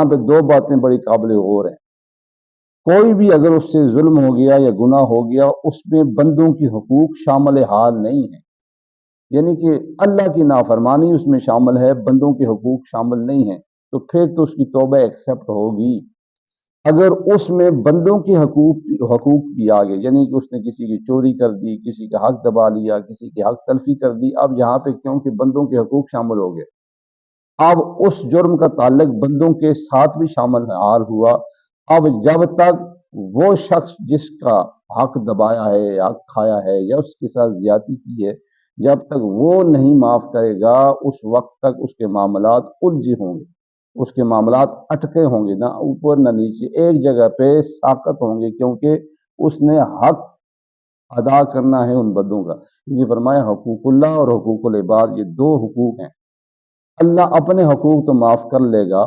یہاں پہ دو باتیں بڑی قابل غور ہیں۔ کوئی بھی اگر اس سے ظلم ہو گیا یا گناہ ہو گیا، اس میں بندوں کی حقوق شامل حال نہیں ہے، یعنی کہ اللہ کی نافرمانی اس میں شامل ہے، بندوں کے حقوق شامل نہیں ہیں، تو پھر تو اس کی توبہ ایکسیپٹ ہوگی۔ اگر اس میں بندوں کے حقوق بھی آ گئے، یعنی کہ اس نے کسی کی چوری کر دی، کسی کا حق دبا لیا، کسی کی حق تلفی کر دی، اب یہاں پہ کیونکہ بندوں کے حقوق شامل ہو گئے، اب اس جرم کا تعلق بندوں کے ساتھ بھی شامل حال ہوا۔ اب جب تک وہ شخص جس کا حق دبایا ہے، حق کھایا ہے یا اس کے ساتھ زیادتی کی ہے، جب تک وہ نہیں معاف کرے گا، اس وقت تک اس کے معاملات الجھے ہوں گے، اس کے معاملات اٹکے ہوں گے، نہ اوپر نہ نیچے، ایک جگہ پہ ساقط ہوں گے، کیونکہ اس نے حق ادا کرنا ہے ان بندوں کا۔ یہ فرمایا حقوق اللہ اور حقوق العباد، یہ دو حقوق ہیں۔ اللہ اپنے حقوق تو معاف کر لے گا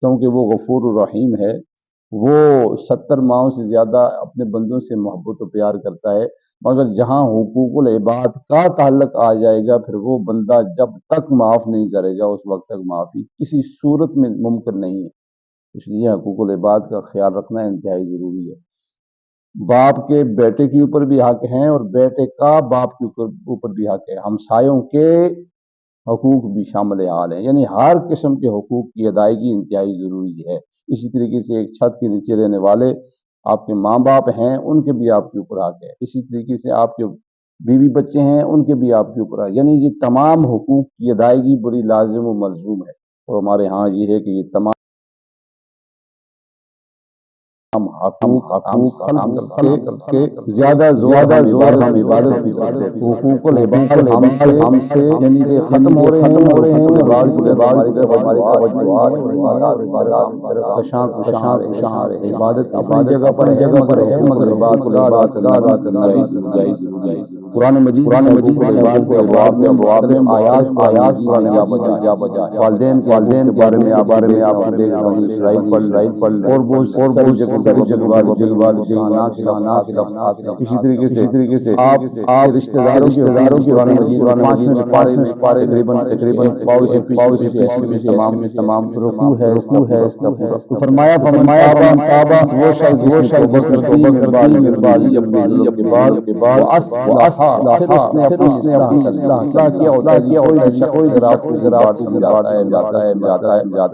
کیونکہ وہ غفور الرحیم ہے، وہ 70 ماہوں سے زیادہ اپنے بندوں سے محبت و پیار کرتا ہے، مگر جہاں حقوق العباد کا تعلق آ جائے گا، پھر وہ بندہ جب تک معاف نہیں کرے گا اس وقت تک معافی کسی صورت میں ممکن نہیں ہے۔ اس لیے حقوق العباد کا خیال رکھنا انتہائی ضروری ہے۔ باپ کے بیٹے کے اوپر بھی حق ہیں اور بیٹے کا باپ کے اوپر بھی حق ہے، ہمسایوں کے حقوق بھی شامل حال ہیں، یعنی ہر قسم کے حقوق کی ادائیگی انتہائی ضروری ہے۔ اسی طریقے سے ایک چھت کے نیچے رہنے والے آپ کے ماں باپ ہیں، ان کے بھی آپ کے اوپر حق ہے۔ اسی طریقے سے آپ کے بیوی بچے ہیں، ان کے بھی آپ کے اوپر حق، یعنی یہ تمام حقوق کی ادائیگی بڑی لازم و ملزوم ہے۔ اور ہمارے ہاں یہ ہے کہ یہ تمام حقوق کے زیادہ زور ہم عبادت بھی کرتے ہیں۔ حقوق العباد ہم سے یعنی کہ ختم ہو رہے ہیں، عبادت اپنی جگہ پر ہے، مگر حقوق العباد کا ادا کرنا بھی ضروری ہے۔ قرآن مجید کے ابواب میں آیات جا بجا والدین کے بارے میں آپ دیکھ رہے ہوں، اسرائیل پڑھ اور بہت ساری جگہ اسی طریقے سے آپ رشتہ داروں کی قرآن مجید 5ویں سپارے تقریباً تمام رکوع ہے اس کا پورا۔ تو فرمایا تابہ وہ شخص کے بعد اس نے اپنی اصلاح کیا، کوئی جاتا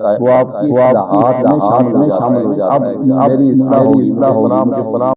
ہے وہ آپ کی اصلاحات میں شامل ہو جاتا ہے۔ اب میری اصلاح ہوگی، فلاں